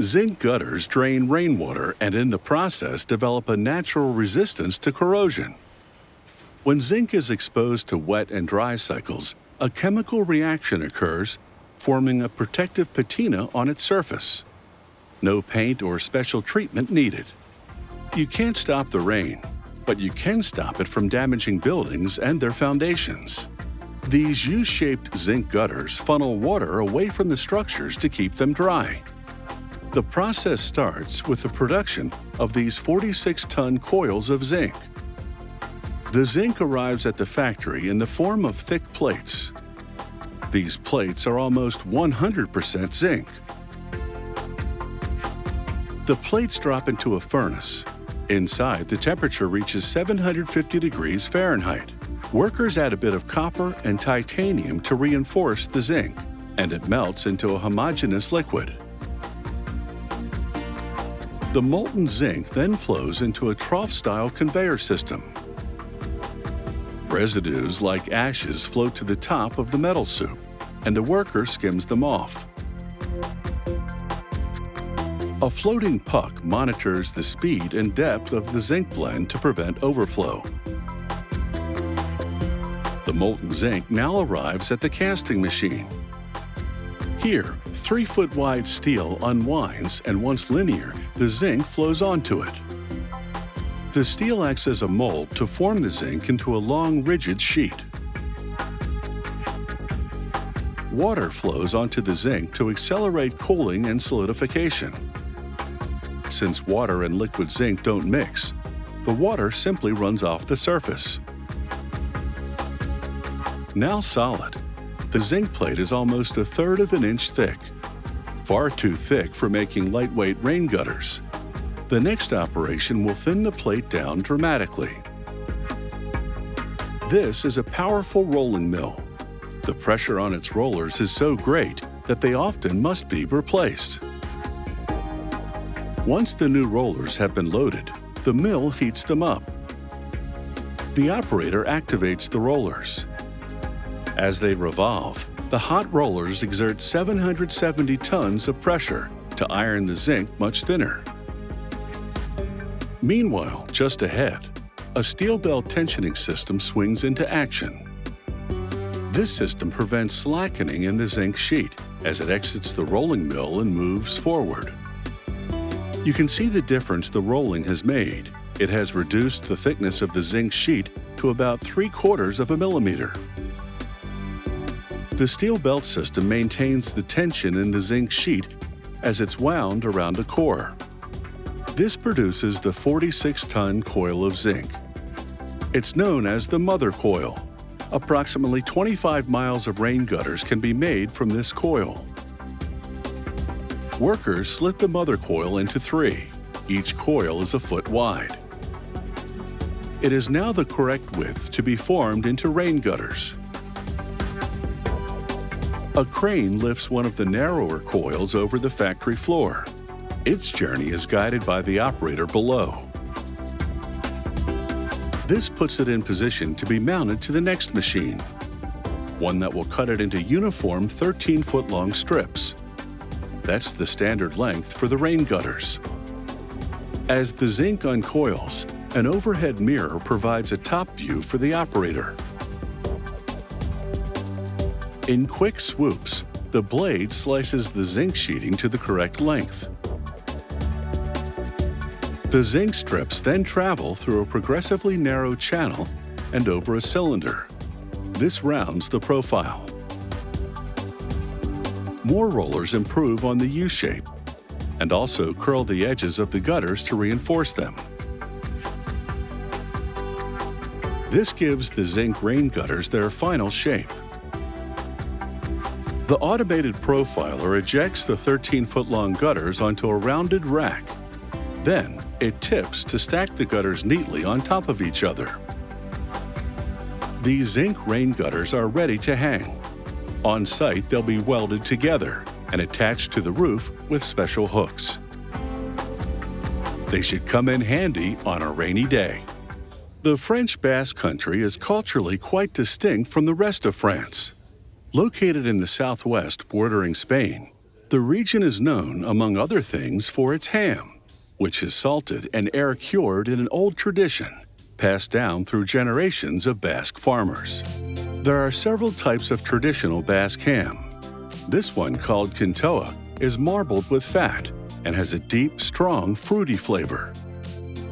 Zinc gutters drain rainwater and in the process develop a natural resistance to corrosion. When zinc is exposed to wet and dry cycles, a chemical reaction occurs, forming a protective patina on its surface. No paint or special treatment needed. You can't stop the rain, but you can stop it from damaging buildings and their foundations. These U-shaped zinc gutters funnel water away from the structures to keep them dry. The process starts with the production of these 46-ton coils of zinc. The zinc arrives at the factory in the form of thick plates. These plates are almost 100% zinc. The plates drop into a furnace. Inside, the temperature reaches 750 degrees Fahrenheit. Workers add a bit of copper and titanium to reinforce the zinc, and it melts into a homogeneous liquid. The molten zinc then flows into a trough-style conveyor system. Residues like ashes float to the top of the metal soup, and a worker skims them off. A floating puck monitors the speed and depth of the zinc blend to prevent overflow. The molten zinc now arrives at the casting machine. Here, 3-foot-wide steel unwinds, and once linear, the zinc flows onto it. The steel acts as a mold to form the zinc into a long, rigid sheet. Water flows onto the zinc to accelerate cooling and solidification. Since water and liquid zinc don't mix, the water simply runs off the surface. Now solid, the zinc plate is almost 1/3 of an inch thick, far too thick for making lightweight rain gutters. The next operation will thin the plate down dramatically. This is a powerful rolling mill. The pressure on its rollers is so great that they often must be replaced. Once the new rollers have been loaded, the mill heats them up. The operator activates the rollers. As they revolve, the hot rollers exert 770 tons of pressure to iron the zinc much thinner. Meanwhile, just ahead, a steel belt tensioning system swings into action. This system prevents slackening in the zinc sheet as it exits the rolling mill and moves forward. You can see the difference the rolling has made. It has reduced the thickness of the zinc sheet to about 3/4 of a millimeter. The steel belt system maintains the tension in the zinc sheet as it's wound around a core. This produces the 46-ton coil of zinc. It's known as the mother coil. Approximately 25 miles of rain gutters can be made from this coil. Workers slit the mother coil into 3. Each coil is 1 foot wide. It is now the correct width to be formed into rain gutters. A crane lifts one of the narrower coils over the factory floor. Its journey is guided by the operator below. This puts it in position to be mounted to the next machine, one that will cut it into uniform 13-foot-long strips. That's the standard length for the rain gutters. As the zinc uncoils, an overhead mirror provides a top view for the operator. In quick swoops, the blade slices the zinc sheeting to the correct length. The zinc strips then travel through a progressively narrow channel and over a cylinder. This rounds the profile. More rollers improve on the U-shape and also curl the edges of the gutters to reinforce them. This gives the zinc rain gutters their final shape. The automated profiler ejects the 13-foot-long gutters onto a rounded rack. Then, it tips to stack the gutters neatly on top of each other. These zinc rain gutters are ready to hang. On site, they'll be welded together and attached to the roof with special hooks. They should come in handy on a rainy day. The French Basque Country is culturally quite distinct from the rest of France. Located in the southwest bordering Spain, The region is known, among other things, for its ham, which is salted and air-cured in an old tradition, passed down through generations of Basque farmers. There are several types of traditional Basque ham. This one, called Quintoa, is marbled with fat and has a deep, strong, fruity flavor.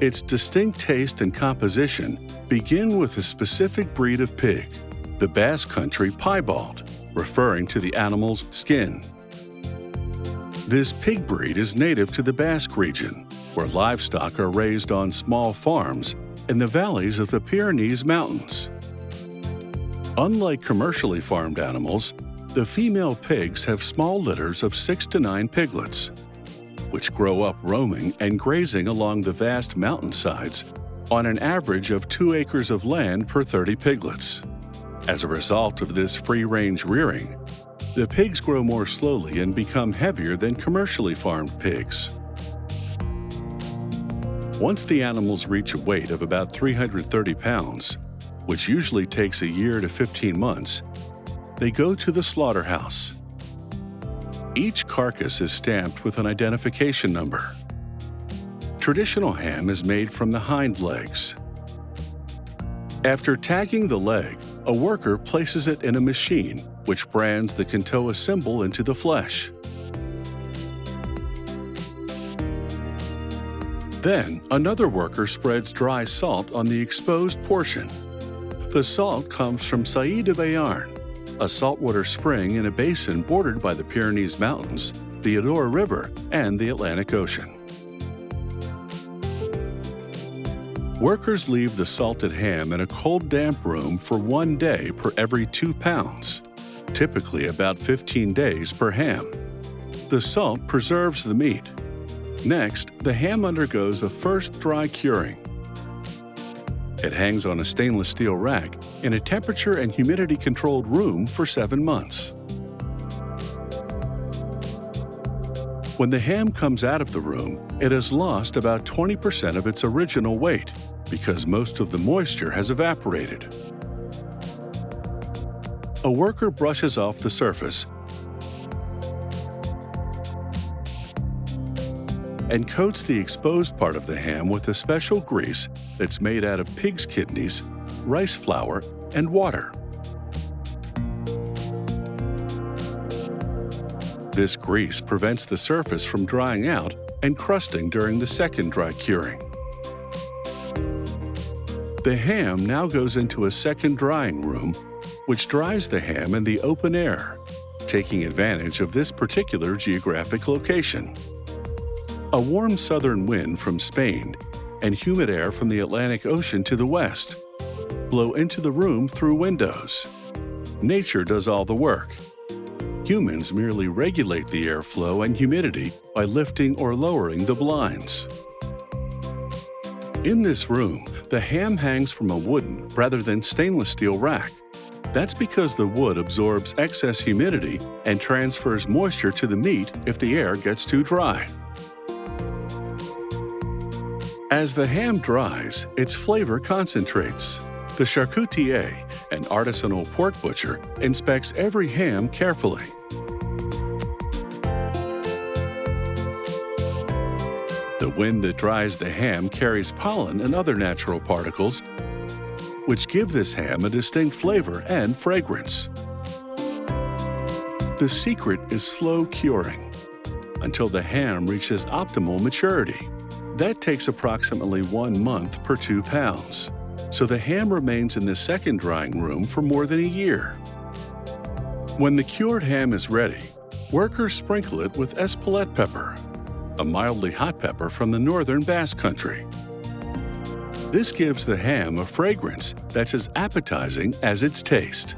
Its distinct taste and composition begin with a specific breed of pig, the Basque Country piebald, referring to the animal's skin. This pig breed is native to the Basque region, where livestock are raised on small farms in the valleys of the Pyrenees Mountains. Unlike commercially farmed animals, the female pigs have small litters of 6 to 9 piglets, which grow up roaming and grazing along the vast mountainsides on an average of 2 acres of land per 30 piglets. As a result of this free-range rearing, the pigs grow more slowly and become heavier than commercially farmed pigs. Once the animals reach a weight of about 330 pounds, which usually takes a year to 15 months, they go to the slaughterhouse. Each carcass is stamped with an identification number. Traditional ham is made from the hind legs. After tagging the leg, a worker places it in a machine which brands the Quintoa symbol into the flesh. Then, another worker spreads dry salt on the exposed portion. The salt comes from Sailly de Béarn, a saltwater spring in a basin bordered by the Pyrenees Mountains, the Adour River, and the Atlantic Ocean. Workers leave the salted ham in a cold, damp room for 1 day per every 2 pounds, typically about 15 days per ham. The salt preserves the meat. Next, the ham undergoes a first dry curing. It hangs on a stainless steel rack in a temperature and humidity-controlled room for 7 months. When the ham comes out of the room, it has lost about 20% of its original weight because most of the moisture has evaporated. A worker brushes off the surface and coats the exposed part of the ham with a special grease that's made out of pig's kidneys, rice flour, and water. This grease prevents the surface from drying out and crusting during the second dry curing. The ham now goes into a second drying room, which dries the ham in the open air, taking advantage of this particular geographic location. A warm southern wind from Spain and humid air from the Atlantic Ocean to the west blow into the room through windows. Nature does all the work. Humans merely regulate the airflow and humidity by lifting or lowering the blinds. In this room, the ham hangs from a wooden rather than stainless steel rack. That's because the wood absorbs excess humidity and transfers moisture to the meat if the air gets too dry. As the ham dries, its flavor concentrates. The charcutier, an artisanal pork butcher, inspects every ham carefully. The wind that dries the ham carries pollen and other natural particles, which give this ham a distinct flavor and fragrance. The secret is slow curing until the ham reaches optimal maturity. That takes approximately 1 month per 2 pounds, so the ham remains in the second drying room for more than a year. When the cured ham is ready, workers sprinkle it with Espelette pepper, a mildly hot pepper from the northern Basque Country. This gives the ham a fragrance that's as appetizing as its taste.